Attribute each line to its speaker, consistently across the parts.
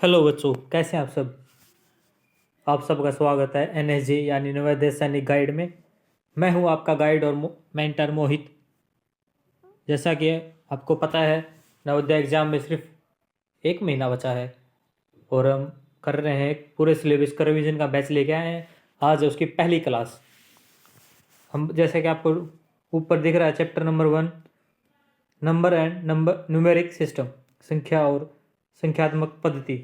Speaker 1: Hello बच्चों, कैसे हैं आप सब। आप सबका स्वागत है एनएसजी यानी नवोदय सैनिक गाइड में। मैं हूं आपका गाइड और मेंटर मोहित। जैसा कि आपको पता है, नवोदय एग्ज़ाम में सिर्फ एक महीना बचा है और हम कर रहे हैं पूरे सिलेबस का रिवीजन का बैच लेके आए हैं। आज है उसकी पहली क्लास। हम जैसे कि आपको ऊपर दिख रहा है chapter number 1, number and number numeric system, संख्या और संख्यात्मक पद्धति।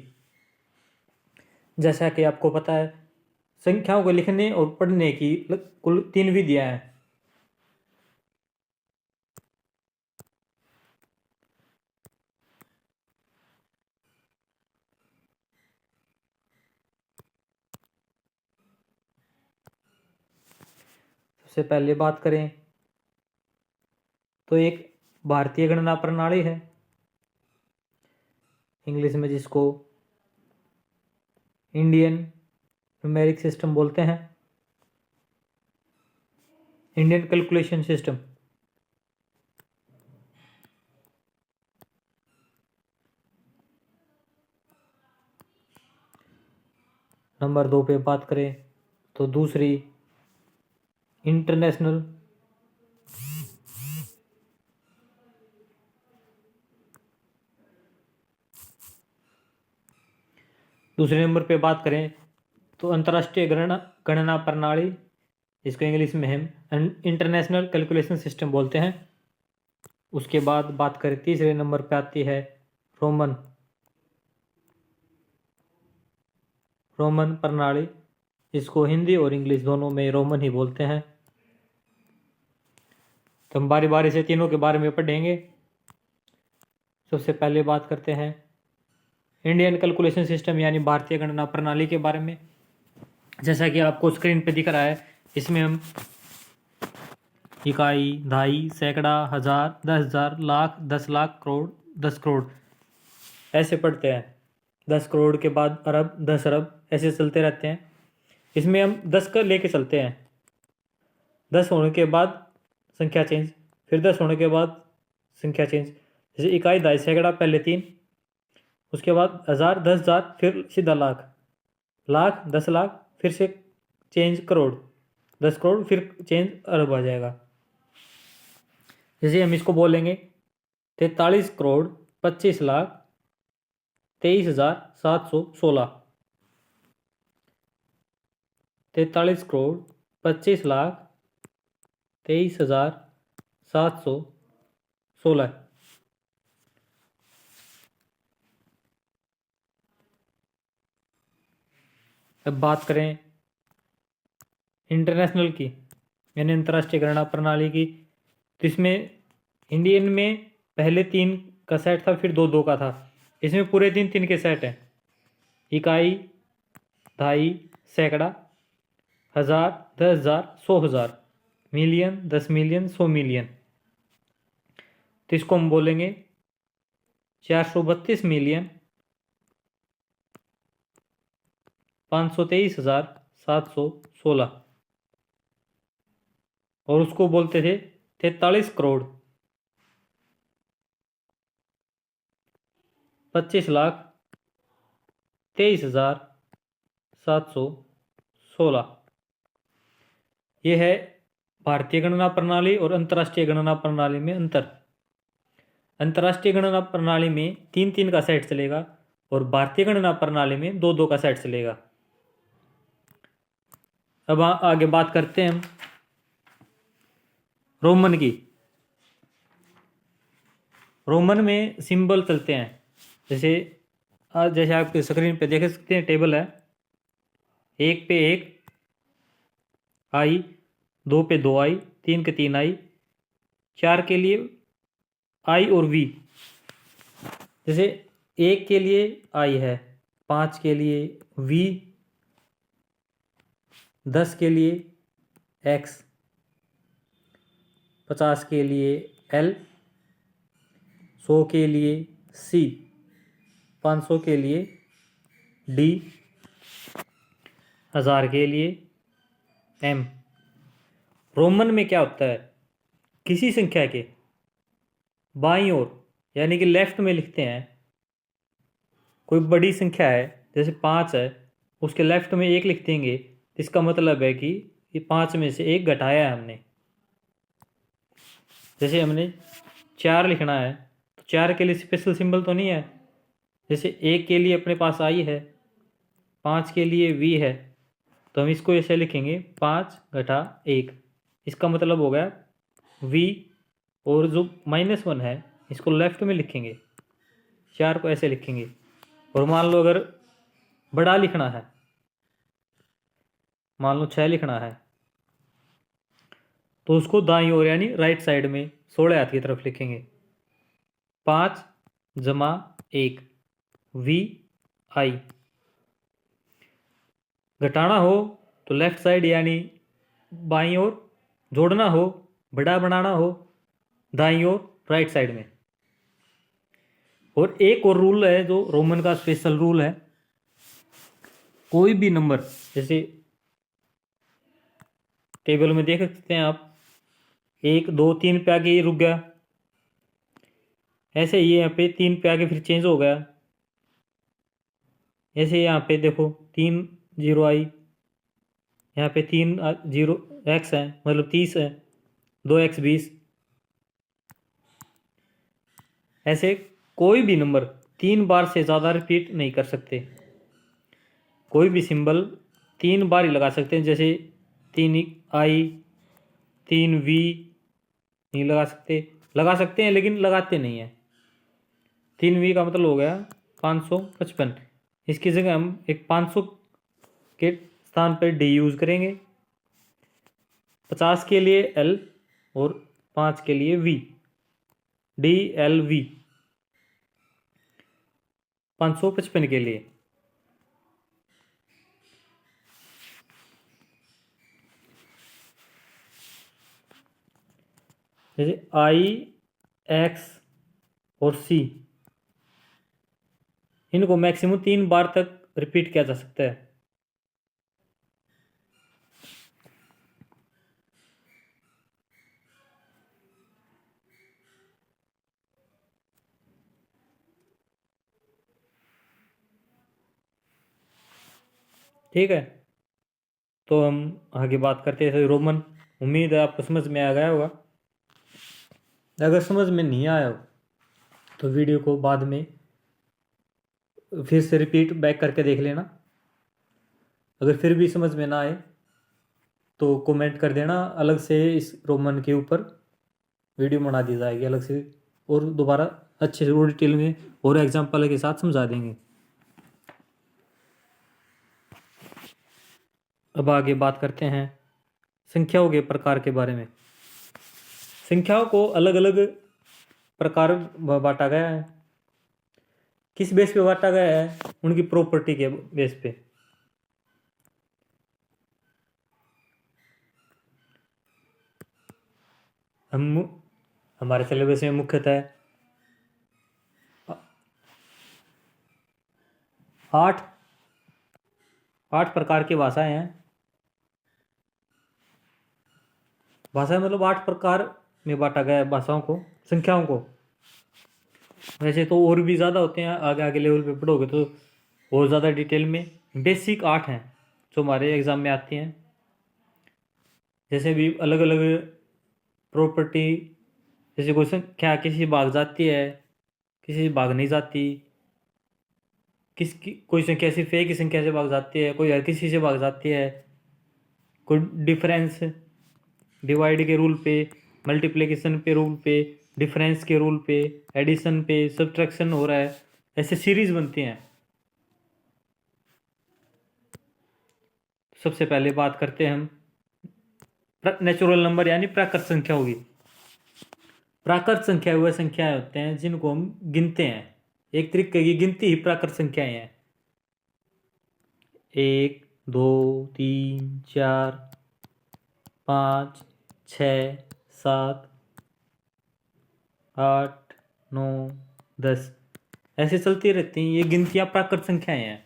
Speaker 1: जैसा कि आपको पता है, संख्याओं को लिखने और पढ़ने की कुल 3 विधियां हैं। सबसे पहले बात करें तो एक भारतीय गणना प्रणाली है, इंग्लिश में जिसको इंडियन न्यूमेरिक सिस्टम बोलते हैं, इंडियन कैलकुलेशन सिस्टम। नंबर 2 पे बात करें तो दूसरी इंटरनेशनल दूसरे नंबर पे बात करें तो अंतर्राष्ट्रीय गणना गणना प्रणाली, जिसको इंग्लिश में हम इंटरनेशनल कैलकुलेशन सिस्टम बोलते हैं। उसके बाद बात करें तीसरे नंबर पे आती है रोमन रोमन प्रणाली, इसको हिंदी और इंग्लिश दोनों में रोमन ही बोलते हैं। तो हम बारी बारी से तीनों के बारे में पढ़ेंगे। सबसे पहले बात करते हैं इंडियन कैलकुलेशन सिस्टम यानी भारतीय गणना प्रणाली के बारे में। जैसा कि आपको स्क्रीन पे दिख रहा है, इसमें हम इकाई, दहाई, सैकड़ा, हजार, 10,000, लाख, 10 लाख, करोड़, 10 करोड़ ऐसे पढ़ते हैं। 10 करोड़ के बाद अरब, 10 अरब ऐसे चलते रहते हैं। इसमें हम 10 का लेके चलते हैं। 10 होने के बाद संख्या चेंज, फिर 10 होने के बाद संख्या चेंज। जैसे इकाई, दहाई, सैकड़ा पहले 3, उसके बाद हजार, 10,000, फिर सीधा लाख, लाख, 10 लाख, फिर से चेंज करोड़, 10 करोड़, फिर चेंज अरब आ जाएगा। जैसे हम इसको बोलेंगे 43 करोड़ 25 लाख 23,716। 43 करोड़ 25 लाख 23,716। अब बात करें इंटरनेशनल की यानी अंतर्राष्ट्रीय गणना प्रणाली की, तो इसमें इंडियन में पहले 3 का सेट था, फिर 2-2 का था। इसमें पूरे 3-3 के सेट हैं। इकाई, दहाई, सैकड़ा, हजार, 10,000, 100,000, मिलियन, 10 मिलियन, 100 मिलियन। तो इसको हम बोलेंगे 432 मिलियन 523,716। और उसको बोलते थे 43 करोड़ 25 लाख 23,716। यह है भारतीय गणना प्रणाली और अंतर्राष्ट्रीय गणना प्रणाली में अंतर। अंतर्राष्ट्रीय गणना प्रणाली में 3-3 का सेट चलेगा और भारतीय गणना प्रणाली में 2-2 का सेट चलेगा। अब आगे बात करते हैं हम रोमन की। रोमन में सिंबल चलते हैं। जैसे आपके स्क्रीन पे देख सकते हैं, टेबल है। 1 पे 1 आई, 2 पे 2 आई, 3 के 3 आई, 4 के लिए आई और वी। जैसे 1 के लिए आई है, 5 के लिए वी, 10 के लिए एक्स, 50 के लिए एल, 100 के लिए सी, 500 के लिए डी, 1000 के लिए एम। रोमन में क्या होता है, किसी संख्या के बाईं ओर यानी कि लेफ्ट में लिखते हैं कोई बड़ी संख्या है, जैसे 5 है, उसके लेफ्ट में 1 लिख देंगे तो इसका मतलब है कि ये 5 में से 1 घटाया है हमने। जैसे हमने 4 लिखना है तो 4 के लिए स्पेशल सिंबल तो नहीं है, जैसे 1 के लिए अपने पास आई है, 5 के लिए वी है, तो हम इसको ऐसे लिखेंगे 5 घटा 1। इसका मतलब हो गया वी, और जो -1 है इसको लेफ्ट में लिखेंगे, 4 को ऐसे लिखेंगे। और मान लो अगर बड़ा लिखना है, मान लो 6 लिखना है, तो उसको दाईं ओर यानी राइट साइड में 16 हाथ की तरफ लिखेंगे। 5 जमा 1 वी आई। घटाना हो तो लेफ्ट साइड यानी बाईं ओर, जोड़ना हो, बड़ा बनाना हो, दाईं ओर राइट साइड में। और एक और रूल है जो रोमन का स्पेशल रूल है, कोई भी नंबर, जैसे टेबल में देख सकते हैं आप, 1 2 3 पे आके ये रुक गया, ऐसे ये यहाँ पे 3 पे आके फिर चेंज हो गया, ऐसे यहाँ पे देखो 3 0 आई, यहाँ पे 3 0 x है, मतलब 30 है, 2x 20। ऐसे कोई भी नंबर 3 बार से ज़्यादा रिपीट नहीं कर सकते। कोई भी सिंबल 3 बार ही लगा सकते हैं, जैसे 3 आई 3 वी नहीं लगा सकते हैं लेकिन लगाते नहीं हैं। 3 वी का मतलब हो गया 555, इसकी जगह हम एक 500 के स्थान पर डी यूज़ करेंगे, 50 के लिए एल और 5 के लिए वी, डी एल वी 555 के लिए। जैसे आई एक्स और सी, इनको मैक्सिमम 3 बार तक रिपीट किया जा सकता है। ठीक है, तो हम आगे बात करते हैं रोमन। उम्मीद है आपको समझ में आ गया होगा। अगर समझ में नहीं आया हो तो वीडियो को बाद में फिर से रिपीट बैक करके देख लेना। अगर फिर भी समझ में ना आए तो कमेंट कर देना, अलग से इस रोमन के ऊपर वीडियो बना दी जाएगी अलग से, और दोबारा अच्छे से और डिटेल में और एग्जाम्पल के साथ समझा देंगे। अब आगे बात करते हैं संख्याओं के प्रकार के बारे में। संख्याओं को अलग अलग प्रकार बांटा गया है। किस बेस पे बांटा गया है? उनकी प्रॉपर्टी के बेस पे। हमारे सिलेबस में मुख्यतः 8 प्रकार की भाषाएं हैं। भाषा मतलब 8 प्रकार में बांटा गया है भाषाओं को, संख्याओं को। वैसे तो और भी ज़्यादा होते हैं, आगे आगे लेवल पे पढ़ोगे तो और ज़्यादा डिटेल में। बेसिक 8 हैं जो हमारे एग्ज़ाम में आती हैं। जैसे भी अलग अलग प्रॉपर्टी, जैसे कोई संख्या किसी भाग जाती है, किसी भाग नहीं जाती, किसकी कोई संख्या सिर्फ एक ही संख्या से भाग जाती है, कोई हर किसी से भाग जाती है, कोई डिफरेंस डिवाइड के रूल पे, मल्टीप्लिकेशन पे रूल पे, डिफरेंस के रूल पे, एडिशन पे, सब्ट्रैक्शन हो रहा है, ऐसे सीरीज बनती हैं। सबसे पहले बात करते हैं हम नेचुरल नंबर यानी प्राकृत संख्या होगी। प्राकृत संख्या वह संख्याएं होते हैं जिनको हम गिनते हैं। एक तरीके की गिनती ही प्राकृत संख्याएं हैं। 1 2 3 4 5 6 7 8 9 10 ऐसे चलती रहती हैं। ये गिनतियाँ प्राकृत संख्याएं हैं।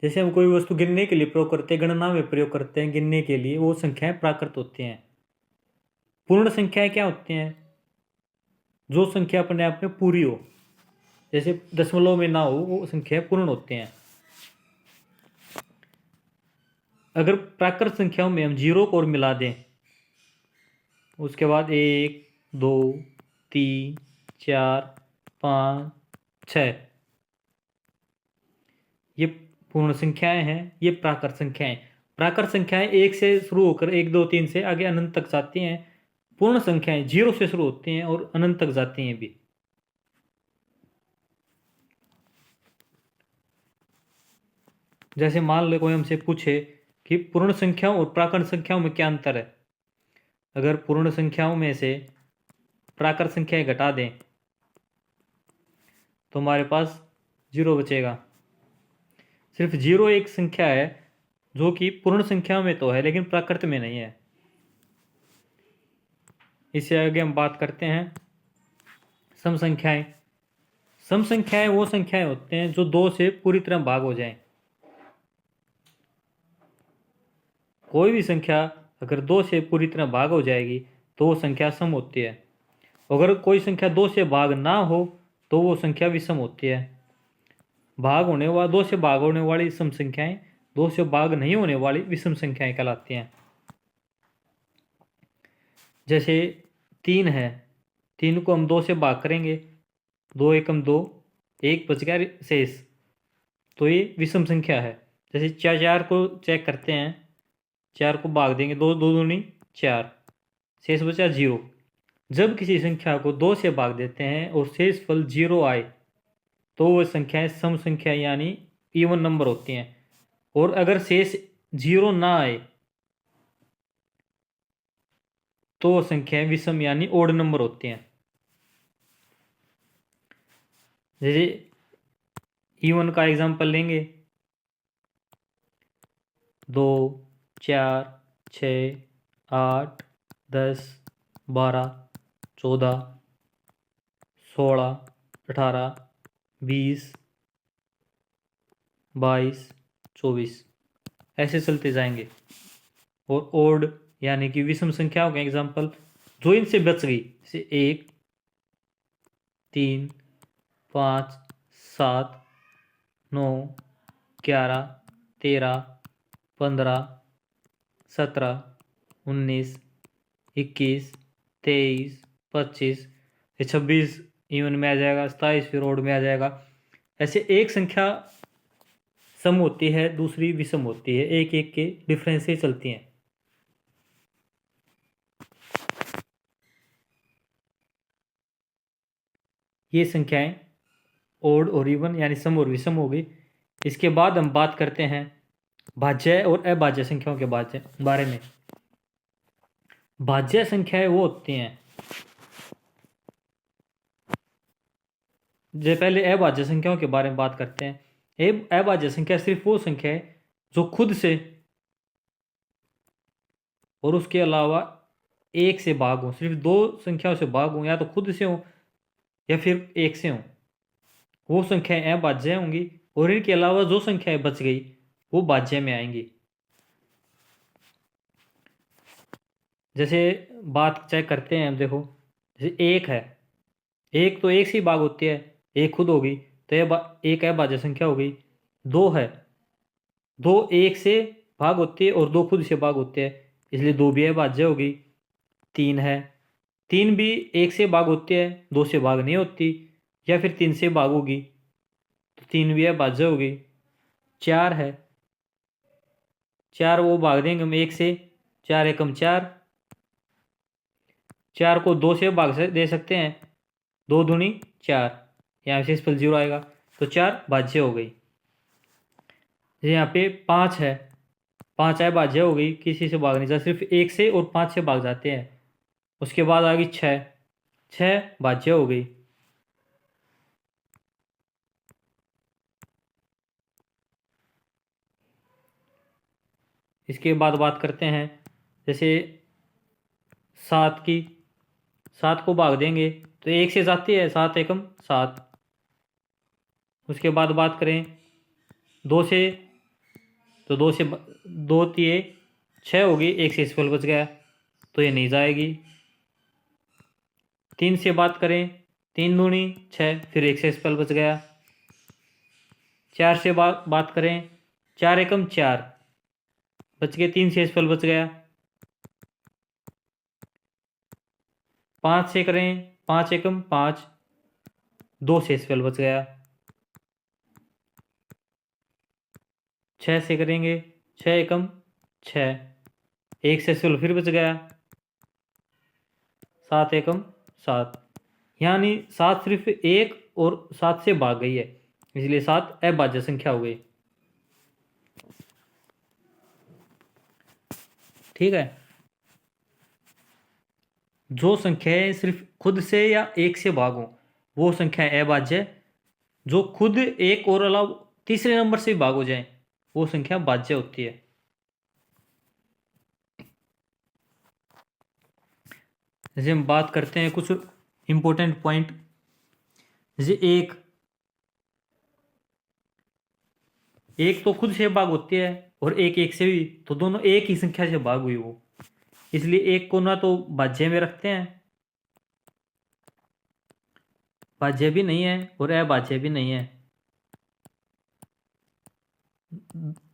Speaker 1: जैसे हम कोई वस्तु गिनने के लिए प्रयोग करते हैं, गणना में प्रयोग करते हैं गिनने के लिए, वो संख्याएं प्राकृत होती हैं। पूर्ण संख्याएं क्या होती हैं? जो संख्या अपने आप में पूरी हो। जैसे दशमलव में ना हो वो संख्या पूर्ण होते हैं। अगर प्राकृत संख्याओं में हम जीरो को और मिला दें, उसके बाद 1 2 3 4 5 6, ये पूर्ण संख्याएं हैं, ये प्राकृत संख्याएं। प्राकृत संख्याएं 1 से शुरू होकर 1 2 3 से आगे अनंत तक जाती हैं। पूर्ण संख्याएं 0 से शुरू होती हैं और अनंत तक जाती हैं भी। जैसे मान लो कोई हमसे पूछे कि पूर्ण संख्याओं और प्राकृत संख्याओं में क्या अंतर है। अगर पूर्ण संख्याओं में से प्राकृत संख्याएं घटा दें तो हमारे पास 0 बचेगा। सिर्फ 0 एक संख्या है जो कि पूर्ण संख्याओं में तो है लेकिन प्राकृत में नहीं है। इससे आगे हम बात करते हैं सम संख्याएं। सम संख्याएं वो संख्याएं होते हैं जो 2 से पूरी तरह भाग हो जाएं। कोई भी संख्या अगर 2 से पूरी तरह भाग हो जाएगी तो वो संख्या सम होती है। अगर कोई संख्या 2 से भाग ना हो तो वो संख्या विषम होती है। भाग होने वाला 2 से भाग होने वाली सम संख्याएं 2 से भाग नहीं होने वाली विषम संख्याएं कहलाती हैं। जैसे 3 है, 3 को हम 2 से भाग करेंगे, 2 एकम 2, 1 बच गया शेष, तो ये विषम संख्या है। जैसे 4 को चेक करते हैं, 4 को भाग देंगे, 2 2 दूनी 4, शेष बचा 0। जब किसी संख्या को 2 से भाग देते हैं और शेष फल 0 आए तो वह संख्याएं सम संख्या यानी इवन नंबर होती हैं। और अगर शेष 0 ना आए तो वह संख्याएं विषम यानी ओड नंबर होती हैं। जैसे इवन का एग्जांपल लेंगे, 2 4 6 8 10 12 14 16 18 20 22 24 ऐसे चलते जाएंगे। और ओड यानी कि विषम संख्याओं के एग्जाम्पल जो इनसे बच गई, जैसे 1 3 5 7 9 11 13 15 17 19 21 23 25 26 इवन में आ जाएगा, 27 फिर ओड में आ जाएगा। ऐसे एक संख्या सम होती है, दूसरी विषम होती है, एक एक के डिफरेंस से चलती हैं। ये संख्याएं ओड और इवन यानी सम और विषम हो गई। इसके बाद हम बात करते हैं भाज्य और अभाज्य संख्याओं के बारे में। भाज्य संख्याएं वो होती हैं, जो पहले अभाज्य संख्याओं के बारे में बात करते हैं। अभाज्य संख्या सिर्फ वो संख्या है जो खुद से और उसके अलावा एक से भाग हो, सिर्फ 2 संख्याओं से भाग हो, या तो खुद से हो या फिर एक से हो, वो संख्याएं अभाज्य होंगी। और इनके अलावा जो संख्याएं बच गई वो भाज्य में आएंगी। जैसे बात चेक करते हैं हम, देखो जैसे 1 है, 1 तो 1 से ही भाग होती है, 1 खुद होगी तो एक अभाज्य संख्या हो गई। 2 है, 2 1 से भाग होती है और 2 खुद से भाग होते हैं, इसलिए 2 भी अभाज्य होगी। 3 है, 3 भी 1 से भाग होती है, 2 से भाग नहीं होती, या फिर 3 से भाग होगी तो 3 भी अभाज्य होगी। 4 है, 4 वो भाग देंगे हम 1 से, 4 एकम 4, 4 को 2 से भाग दे सकते हैं, 2 दूनी 4, यहाँ से शेषफल 0 आएगा तो 4 भाज्य हो गई। यहाँ पे 5 है, 5 अभाज्य हो गई, किसी से भाग नहीं जाता, सिर्फ 1 से और 5 से भाग जाते हैं। उसके बाद आ गई 6, 6 भाज्य हो गई। इसके बाद बात करते हैं जैसे 7 की, 7 को भाग देंगे तो 1 से जाती है, 7 एकम 7। उसके बाद बात करें 2 से, तो 2 से 2 तिये 6 होगी, 1 से शेषफल बच गया तो ये नहीं जाएगी। 3 से बात करें 3 दूनी 6, फिर 1 शेषफल बच गया। 4 से बात करें, 4 एकम 4 बच गए, 3 शेषफल बच गया। 5 से करें, 5 एकम 5, 2 शेषफल बच गया। 6 से करेंगे, 6 एकम 6, 1 शेषफल फिर बच गया। 7 एकम 7, यानी 7 सिर्फ 1 और 7 से भाग गई है, इसलिए 7 अभाज्य संख्या हो गई। ठीक है। जो संख्याएं सिर्फ खुद से या 1 से भाग हो वो संख्या अभाज्य। जो खुद 1 और अलावा तीसरे नंबर से भाग हो जाए वो संख्या भाज्य होती है। जैसे हम बात करते हैं कुछ इंपॉर्टेंट पॉइंट, जैसे एक तो खुद से भाग होती है और एक से भी, तो दोनों एक ही संख्या से भाग हुई वो, इसलिए एक को ना तो भाज्य में रखते हैं, भाज्य भी नहीं है और अभाज्य भी नहीं है।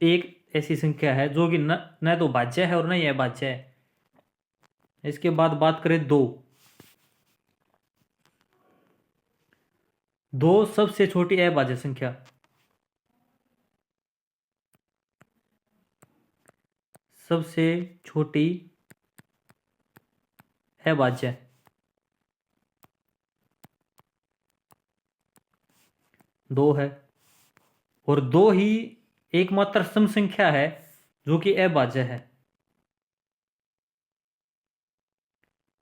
Speaker 1: एक ऐसी संख्या है जो कि न तो भाज्य है और न ही अभाज्य है। इसके बाद बात करें दो सबसे छोटी अभाज्य संख्या। सबसे छोटी अभाज्य 2 है, और 2 ही एकमात्र सम संख्या है जो कि अभाज्य है।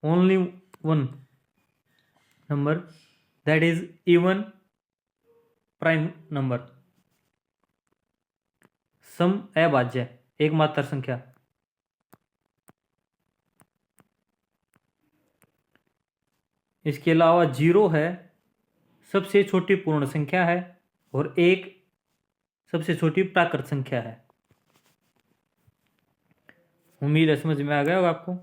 Speaker 1: Only one number that is even prime number, सम अभाज्य एकमात्र संख्या। इसके अलावा 0 है, सबसे छोटी पूर्ण संख्या है, और 1 सबसे छोटी प्राकृत संख्या है। उम्मीद है समझ में आ गया होगा आपको।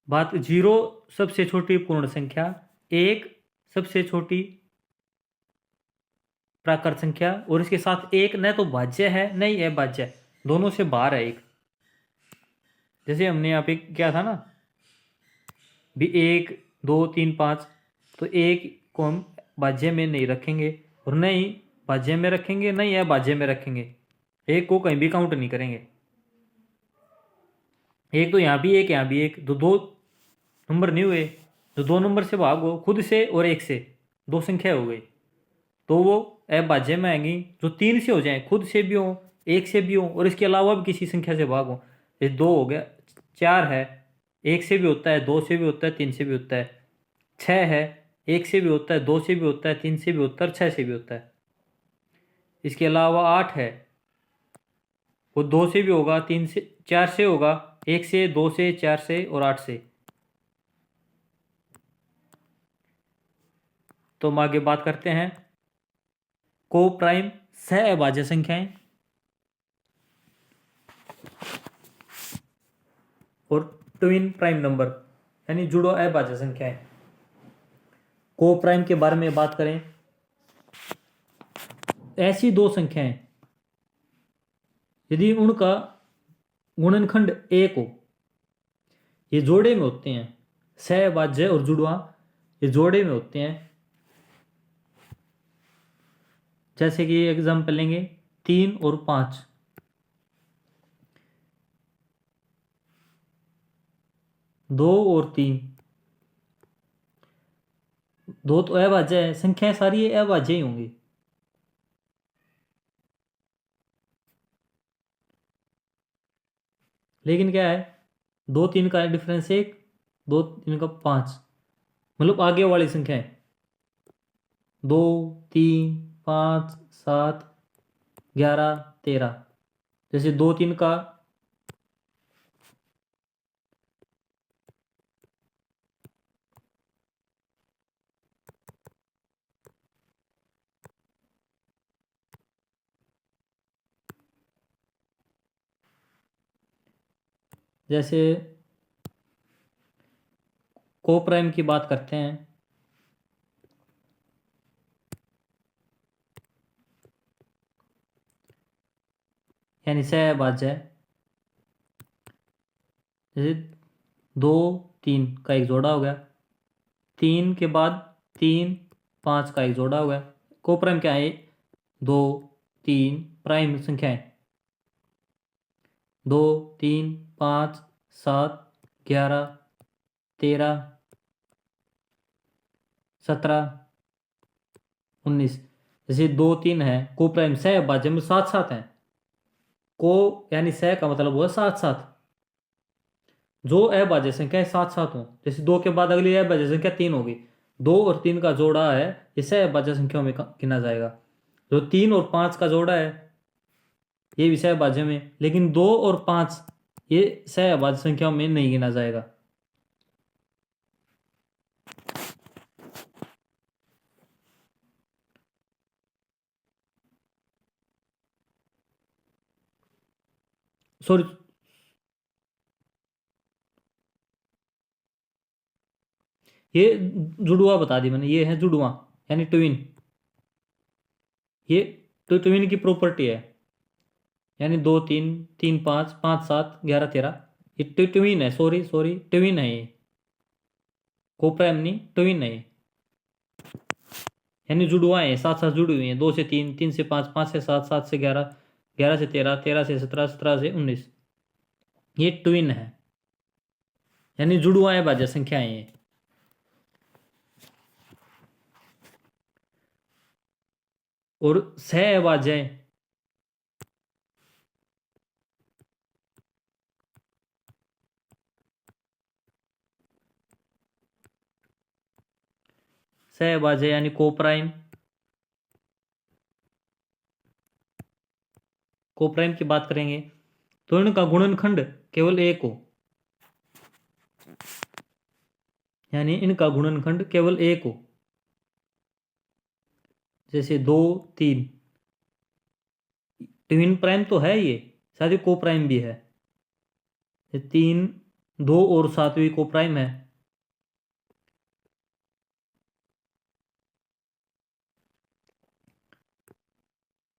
Speaker 1: बात 0 सबसे छोटी पूर्ण संख्या, 1 सबसे छोटी प्राकृत संख्या, और इसके साथ 1 न तो भाज्य है न ही अभाज्य, दोनों से बाहर है एक। जैसे हमने यहाँ पे क्या था ना भी 1 2 3 5, तो 1 को हम भाज्य में नहीं रखेंगे और न ही भाज्य में रखेंगे न ही अभाज्य में रखेंगे, 1 को कहीं भी काउंट नहीं करेंगे। एक तो यहाँ भी 1 यहाँ भी 1, तो 2 नंबर नहीं हुए, जो 2 नंबर से भाग हो खुद से और 1 से, 2 संख्या हो गई, तो वो अभाज्य में आएंगी। जो 3 से हो जाए, खुद से भी हो 1 से भी हो और इसके अलावा भी किसी संख्या से भाग हो, ये 2 हो गया। 4 है, 1 से भी होता है, 2 से भी होता है, 3 से भी होता है। 6 है, 1 से भी होता है, 2 से भी होता है, 3 से भी होता है और 6 से भी होता है। इसके अलावा 8 है, वो 2 से भी होगा, 3 से 4 से होगा, 1 से, 2 से, 4 से और 8 से। तो हम आगे बात करते हैं को प्राइम सह अभाज्य संख्याएं और ट्विन प्राइम नंबर यानी जुड़ो अभाज्य संख्याएं। को प्राइम के बारे में बात करें, ऐसी 2 संख्याएं यदि उनका गुणनखंड 1 हो, ये जोड़े में होते हैं, सहअभाज्य और जुड़वा ये जोड़े में होते हैं। जैसे कि एग्जाम्पल लेंगे 3 और 5, 2 और 3, 2 तो अभाज्य है, संख्याएं सारी अभाज्य ही होंगी। लेकिन क्या है, 2 3 का डिफरेंस 1, 2 3 का 5, मतलब आगे वाली संख्याएं 2 3 5 7 11 13, जैसे 2 3 का जैसे को प्राइम की बात करते हैं। यानी सहभाज्य जैसे 2 3 का एक जोड़ा हो गया, 3 के बाद 3 5 का एक जोड़ा हो गया। को प्राइम क्या है? 2 3 प्राइम संख्याएं 2 3 5 7 11 13 17 19। जैसे 2 3 है को प्राइम सहभाज्य में साथ साथ है। को यानी सह का मतलब हुआ साथ साथ। जो अभाज्य संख्या है साथ साथ हो, जैसे 2 के बाद अगली अभाज्य संख्या 3 होगी। 2 और 3 का जोड़ा है, ये सहभाज्य संख्याओं में गिना जाएगा। जो 3 और 5 का जोड़ा है ये भी सहभाज्य में, लेकिन 2 और 5 ये सहभाज्य संख्याओं में नहीं गिना जाएगा। सॉरी, ये जुड़वा बता दी मैंने, ये है जुड़वा यानी ट्विन। ये तो ट्विन की प्रॉपर्टी है, यानी 2 3 3 5 5 7 11 13 ये ट्विन है। सॉरी सॉरी, ट्विन है ये, को प्राइम नहीं, ट्विन है ये। यानी जुड़वाएं हैं, साथ साथ जुड़ी हुई हैं। 2 से 3, 3 से 5, 5 से 7, 7 से 11, 11 से 13, 13 से 17, 17 से 19 ये ट्विन है, यानी जुड़वाएं भाज्य संख्याएं हैं। और सहभाज्य सहभाज्य यानी को प्राइम की बात करेंगे तो इनका गुणनखंड केवल एक हो, यानी इनका गुणनखंड केवल एक हो। जैसे 2 3 ट्विन प्राइम तो है ये, साथ ही को प्राइम भी है। 3 2 और 7 भी को प्राइम है।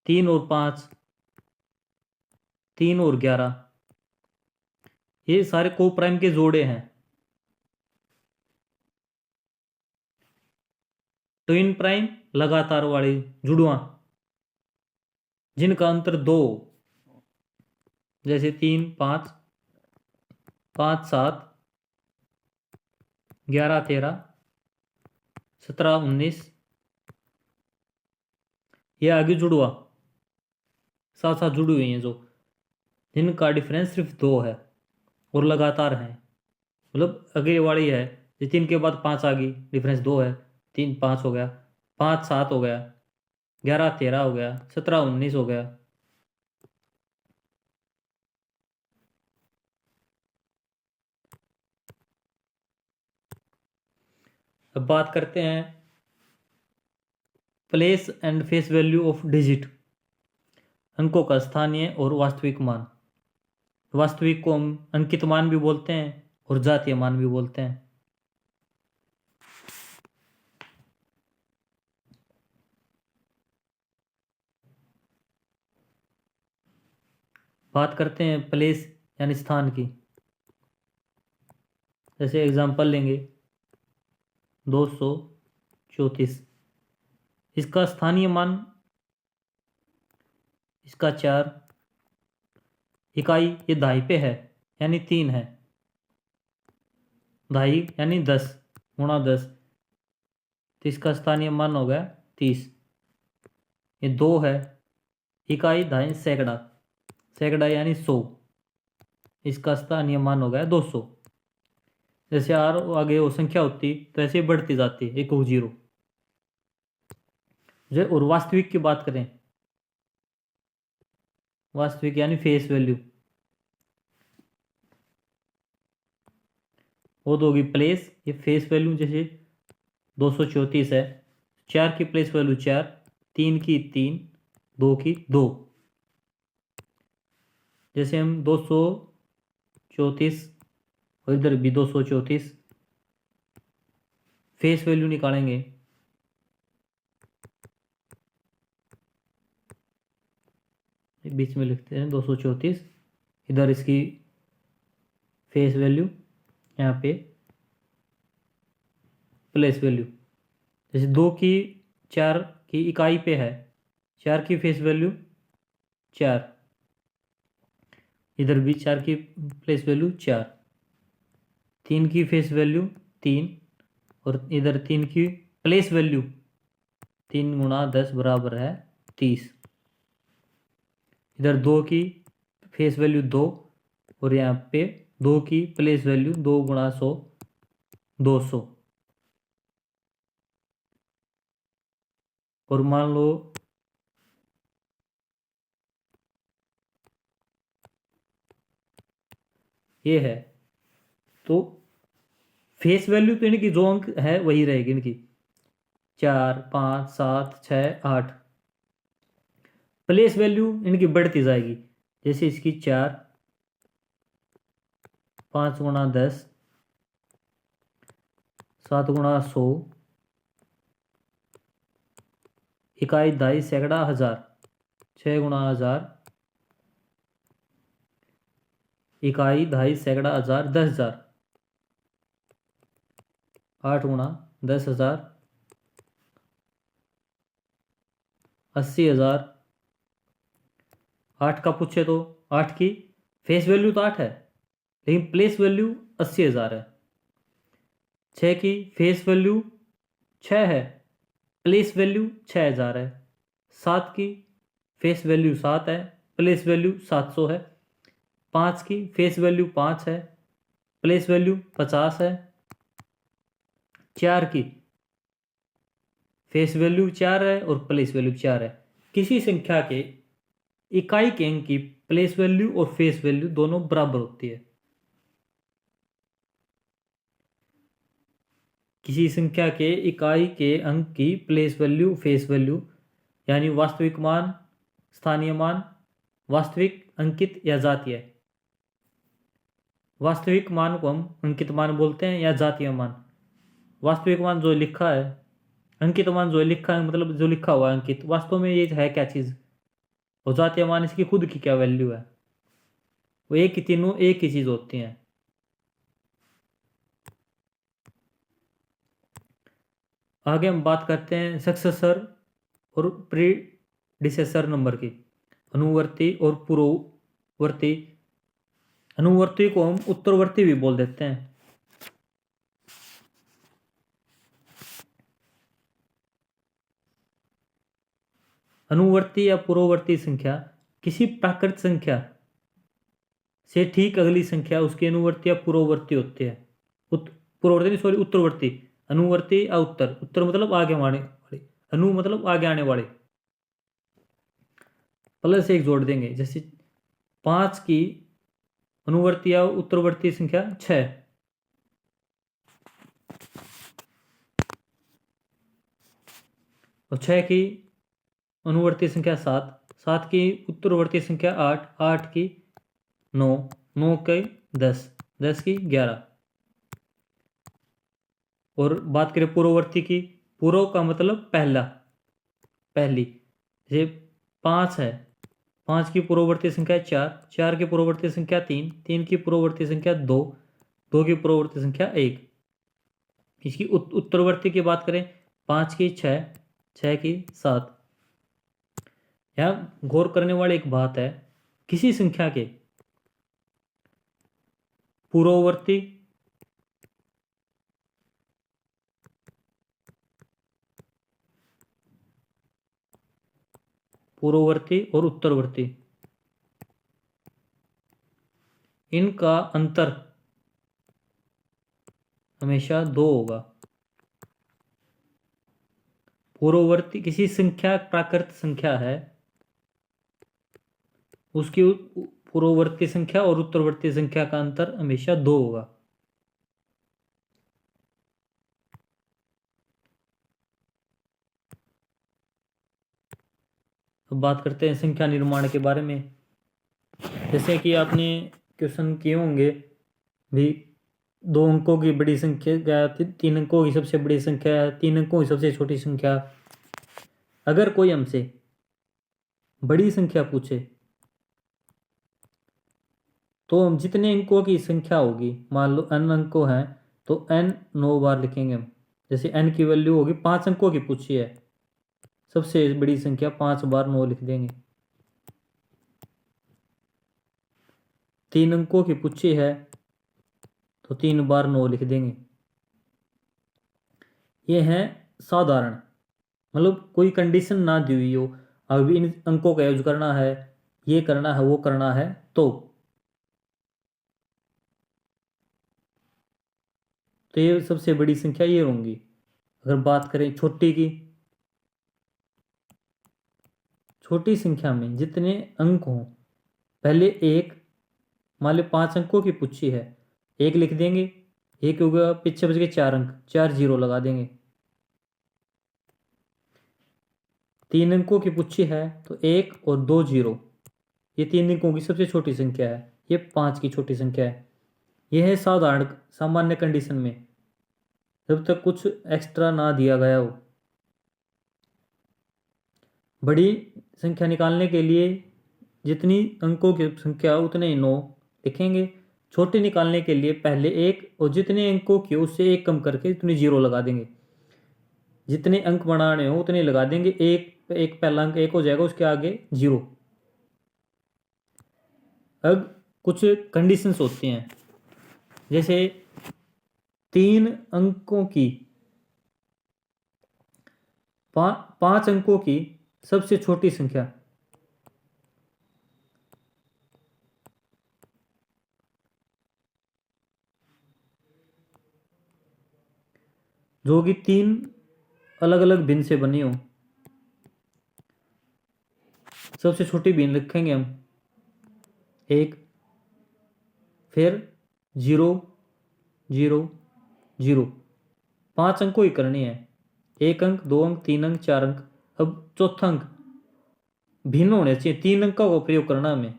Speaker 1: तीन और 5, 3 और 11 ये सारे को प्राइम के जोड़े हैं। ट्विन प्राइम लगातार वाली जुड़वा जिनका अंतर 2, जैसे 3 5 5 7 11 13 17 19 ये आगे जुड़वा साथ साथ जुड़ी हुई हैं, जो जिनका डिफरेंस सिर्फ 2 है और लगातार है। मतलब अगली वाली है, 3 के बाद 5 आ गई, डिफरेंस 2 है, 3 5 हो गया, 5 7 हो गया, 11 13 हो गया, 17 19 हो गया। अब बात करते हैं place and face value of digit, अंकों का स्थानीय और वास्तविक मान। वास्तविक को हम अंकित मान भी बोलते हैं और जातीय मान भी बोलते हैं। बात करते हैं प्लेस यानी स्थान की। जैसे एग्जांपल लेंगे 234, इसका स्थानीय मान इसका 4 इकाई, ये दहाई पे है यानी 3 है। दहाई यानी 10 गुणा 10, तो इसका स्थानीय मान हो गया 30। ये 2 है, इकाई दहाई सैकड़ा, सैकड़ा यानी 100, इसका स्थानीय मान हो गया 200। जैसे और आगे वो संख्या होती तो ऐसे बढ़ती जाती, एक हो 0। और वास्तविक की बात करें, वास्तविक यानी फेस वैल्यू, वो तो होगी प्लेस, ये फेस वैल्यू जैसे 234 है, 4 की प्लेस वैल्यू 4, 3 की 3, 2 की 2। जैसे हम 234 और इधर भी 234, फेस वैल्यू निकालेंगे, बीच में लिखते हैं 234, इधर इसकी फेस वैल्यू, यहाँ पे प्लेस वैल्यू। जैसे 2 की 4 की इकाई पे है, 4 की फेस वैल्यू 4, इधर भी 4 की प्लेस वैल्यू 4, 3 की फेस वैल्यू 3, और इधर 3 की प्लेस वैल्यू 3 गुणा 10 बराबर है 30। इधर 2 की फेस वैल्यू 2, और यहाँ पे 2 की प्लेस वैल्यू 2 गुणा 100 200। और मान लो ये है, तो फेस वैल्यू तो इनकी जो अंक है वही रहेगी इनकी, 4 5 7 6 8। प्लेस वैल्यू इनकी बढ़ती जाएगी, जैसे इसकी 4, 5 गुणा 10, 7 गुणा 100, इकाई दहाई सैकड़ा हजार, 6 गुणा 1000, इकाई दहाई सैकड़ा हजार 10,000, 8 गुणा 10,000, 80,000। 8 का पूछे तो 8 की फेस वैल्यू तो 8 है, लेकिन प्लेस वैल्यू 80,000 है। 6 की फेस वैल्यू 6 है, प्लेस वैल्यू 6,000 है। 7 की फेस वैल्यू 7 है, प्लेस वैल्यू 700 है। 5 की फेस वैल्यू 5 है, प्लेस वैल्यू 50 है। 4 की फेस वैल्यू 4 है और प्लेस वैल्यू 4 है। किसी संख्या के इकाई के अंक की प्लेस वैल्यू और फेस वैल्यू दोनों बराबर होती है। किसी संख्या के इकाई के अंक की प्लेस वैल्यू फेस वैल्यू, यानी वास्तविक मान, स्थानीय मान, वास्तविक, अंकित या जातीय। वास्तविक मान को हम अंकित मान बोलते हैं या जातीय मान। वास्तविक मान जो लिखा है, अंकित मान जो लिखा है मतलब जो लिखा हुआ है अंकित, वास्तव में ये है क्या चीज़, और जातीय मान इसकी खुद की क्या वैल्यू है। वो एक ही, तीनों एक ही चीज़ होती हैं। आगे हम बात करते हैं सक्सेसर और प्रीडिसेसर नंबर की, अनुवर्ती और पूर्ववर्ती। अनुवर्ती को हम उत्तरवर्ती भी बोल देते हैं। अनुवर्ती या पूर्ववर्ती संख्या किसी प्राकृत संख्या से ठीक अगली संख्या उसके अनुवर्ती या पूर्ववर्ती होते हैं। पूर्ववर्ती सॉरी उत्तरवर्ती। अनुवर्ती या उत्तर, उत्तर मतलब आगे आने वाले, अनु मतलब आगे आने वाले, प्लस एक जोड़ देंगे। जैसे 5 की अनुवर्ती या उत्तरवर्ती संख्या 6, और 6 की अनुवर्ती संख्या 7, 7 की उत्तरवर्ती संख्या 8, 8 की 9, 9 की 10, 10 की 11। और बात करें पूर्ववर्ती की, पूर्व का मतलब पहला, पहली। जैसे 5 है, 5 की पूर्ववर्ती संख्या 4, 4 की पूर्ववर्ती संख्या 3, 3 की पूर्ववर्ती संख्या 2, 2 की पूर्ववर्ती संख्या 1। इसकी उत्तरवर्ती की बात करें, 5 की 6, 6 की 7। यहाँ गौर करने वाली एक बात है, किसी संख्या के पूर्ववर्ती पूर्ववर्ती और उत्तरवर्ती, इनका अंतर हमेशा 2 होगा। पूर्ववर्ती किसी संख्या प्राकृत संख्या है, उसकी पूर्ववर्ती संख्या और उत्तरवर्ती संख्या का अंतर हमेशा 2 होगा। अब बात करते हैं संख्या निर्माण के बारे में। जैसे कि आपने क्वेश्चन किए होंगे भी, दो अंकों की बड़ी संख्या, तीन अंकों की सबसे बड़ी संख्या, तीन अंकों की सबसे छोटी संख्या। अगर कोई हमसे बड़ी संख्या पूछे तो हम जितने अंकों की संख्या होगी, मान लो n अंकों हैं तो n 9 बार लिखेंगे हम। जैसे n की वैल्यू होगी 5 अंकों की पूछी है, सबसे बड़ी संख्या 5 बार 9 लिख देंगे। तीन अंकों की पूछी है तो 3 बार 9 लिख देंगे। ये है साधारण, मतलब कोई कंडीशन ना दी हुई हो, अभी इन अंकों का यूज करना है, ये करना है, वो करना है, तो ये सबसे बड़ी संख्या ये होंगी। अगर बात करें छोटी की, छोटी संख्या में जितने अंक हों, पहले एक, मान लो 5 अंकों की पूछी है, एक लिख देंगे, एक हो गया, पीछे बच गए 4 अंक, 4 जीरो लगा देंगे। तीन अंकों की पूछी है तो 1 और 2 जीरो, ये तीन अंकों की सबसे छोटी संख्या है, ये 5 की छोटी संख्या है। यह है साधारण सामान्य कंडीशन में, जब तक कुछ एक्स्ट्रा ना दिया गया हो। बड़ी संख्या निकालने के लिए जितनी अंकों की संख्या उतने ही 9 लिखेंगे। छोटी निकालने के लिए पहले एक, और जितने अंकों की उससे एक कम करके उतनी जीरो लगा देंगे। जितने अंक बनाने हो उतने लगा देंगे, एक एक पहला अंक एक हो जाएगा, उसके आगे जीरो। अब कुछ कंडीशंस होती हैं, जैसे 3 अंकों की, 5 अंकों की सबसे छोटी संख्या, जो कि 3 अलग अलग भिन्न से बनी हो, सबसे छोटी भिन्न लिखेंगे हम 1, फिर 0 0 0। 5 अंकों की करनी है, 1 अंक, 2 अंक, 3 अंक, 4 अंक। अब चौथा अंक भिन्न होने चाहिए, 3 अंक का प्रयोग करना हमें,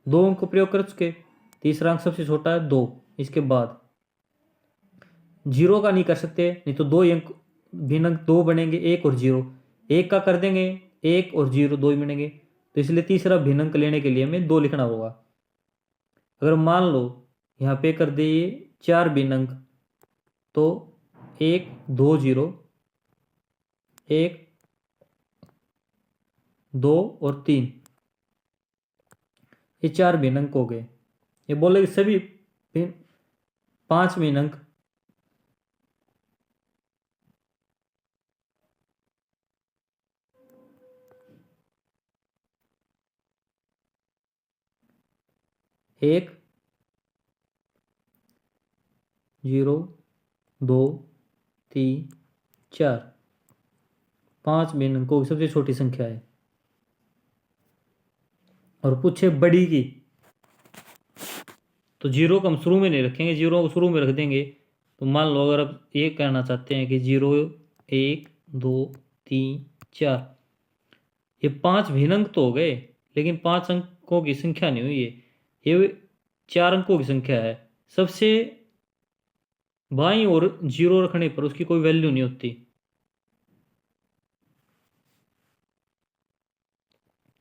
Speaker 1: 2 अंक का प्रयोग कर चुके, तीसरा अंक सबसे छोटा है 2, इसके बाद जीरो का नहीं कर सकते, नहीं तो 2 अंक भिन्न अंक 2 बनेंगे, 1 और 0। 1 का कर देंगे, 1 और 0 2 ही बनेंगे, तो इसलिए तीसरा भिन्न अंक लेने के लिए हमें 2 लिखना होगा। अगर मान लो यहाँ पे कर दिए 4 भिन्न अंक, तो 1 2 0, 1 2 और 3, ये 4 भिन्न अंक हो गए। ये बोले कि सभी 5 भिन्न अंक, एक 0 2 3 4, 5 भिन्न अंकों की सबसे छोटी संख्या है। और पूछे बड़ी की, तो जीरो को हम शुरू में नहीं रखेंगे, जीरो को शुरू में रख देंगे। तो मान लो अगर आप ये कहना चाहते हैं कि 0 1 2 3 4, ये 5 भिन्न अंक तो हो गए, लेकिन 5 अंकों की संख्या नहीं हुई है, ये 4 अंकों की संख्या है। सबसे बाईं ओर जीरो रखने पर उसकी कोई वैल्यू नहीं होती,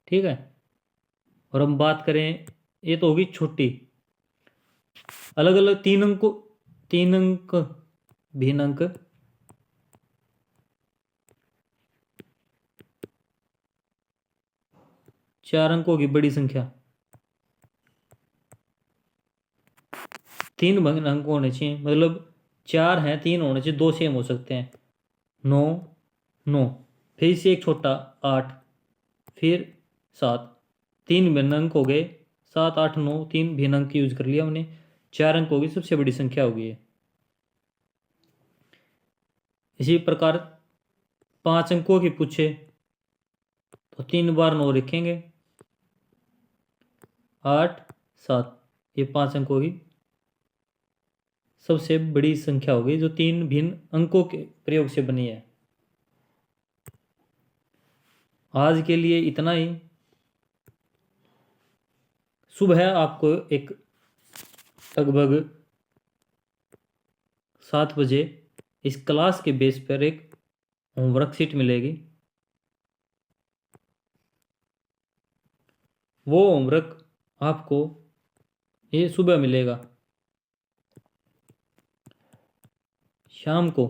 Speaker 1: ठीक है। और हम बात करें, ये तो होगी छोटी, अलग अलग 3 अंक भिन्न अंक, चार अंकों की बड़ी संख्या, 3 भिन्न अंक होने चाहिए, मतलब 4 हैं, 3 होने चाहिए, 2 सेम हो सकते हैं। 9 9, फिर से एक छोटा 8, फिर 7, 3 भिन्न अंक हो गए, 7 8 9, 3 भिन्न अंक यूज कर लिया हमने, 4 अंक होगी सबसे बड़ी संख्या होगी है। इसी प्रकार 5 अंकों की पूछे तो 3 बार 9 लिखेंगे, 8 7, ये 5 अंकों की सबसे बड़ी संख्या होगी, जो 3 भिन्न अंकों के प्रयोग से बनी है। आज के लिए इतना ही। सुबह आपको एक लगभग 7 बजे इस क्लास के बेस पर एक होमवर्क शीट मिलेगी। वो होमवर्क आपको ये सुबह मिलेगा। शाम को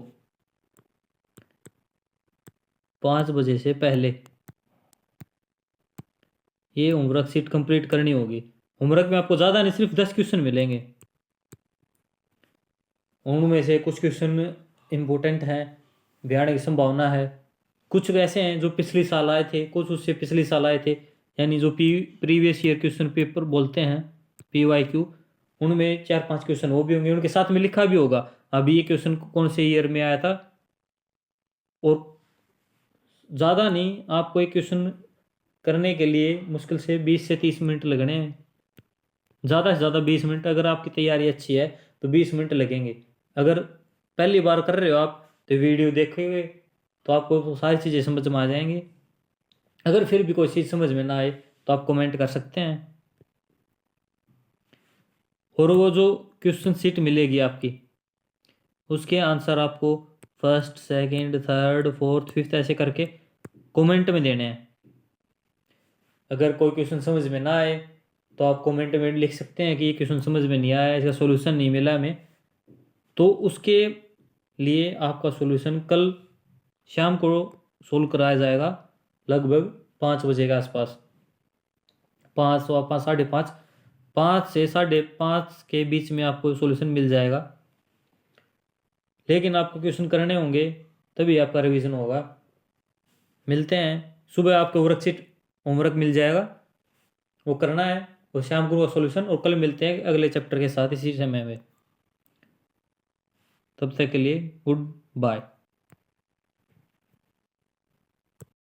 Speaker 1: 5 बजे से पहले ये होमवर्क शीट कंप्लीट करनी होगी। होमवर्क में आपको ज़्यादा नहीं, सिर्फ 10 क्वेश्चन मिलेंगे। उनमें से कुछ क्वेश्चन इम्पोर्टेंट हैं, बिहार की संभावना है, कुछ वैसे हैं जो पिछली साल आए थे, कुछ उससे पिछली साल आए थे, यानी जो प्रीवियस ईयर क्वेश्चन पेपर बोलते हैं, PYQ, उनमें 4-5 क्वेश्चन वो भी होंगे। उनके साथ में लिखा भी होगा अभी ये क्वेश्चन कौन से ईयर में आया था। और ज़्यादा नहीं, आपको एक क्वेश्चन करने के लिए मुश्किल से 20 से 30 मिनट लगने हैं, ज़्यादा से ज़्यादा 20 मिनट। अगर आपकी तैयारी अच्छी है तो 20 मिनट लगेंगे। अगर पहली बार कर रहे हो आप तो वीडियो देखोगे तो आपको सारी चीज़ें समझ में आ जाएंगी। अगर फिर भी कोई चीज़ समझ में ना आए तो आप कमेंट कर सकते हैं। और वो जो क्वेश्चन शीट मिलेगी आपकी, उसके आंसर आपको first, second, third, fourth, fifth ऐसे करके कमेंट में देने हैं। अगर कोई क्वेश्चन समझ में ना आए तो आप कमेंट में लिख सकते हैं कि ये क्वेश्चन समझ में नहीं आया, इसका सॉल्यूशन नहीं मिला हमें। तो उसके लिए आपका सॉल्यूशन कल शाम को सोल्व कराया जाएगा, लगभग 5 बजे के आसपास। 5, 5:15, 5:30, 5 से 5:30 के बीच में आपको सॉल्यूशन मिल जाएगा। लेकिन आपको क्वेश्चन करने होंगे तभी आपका रिवीजन होगा। मिलते हैं सुबह, आपको वर्कशीट होमवर्क मिल जाएगा, वो करना है, और शाम को सॉल्यूशन। और कल मिलते हैं अगले चैप्टर के साथ इसी समय में। तब तक के लिए गुड बाय।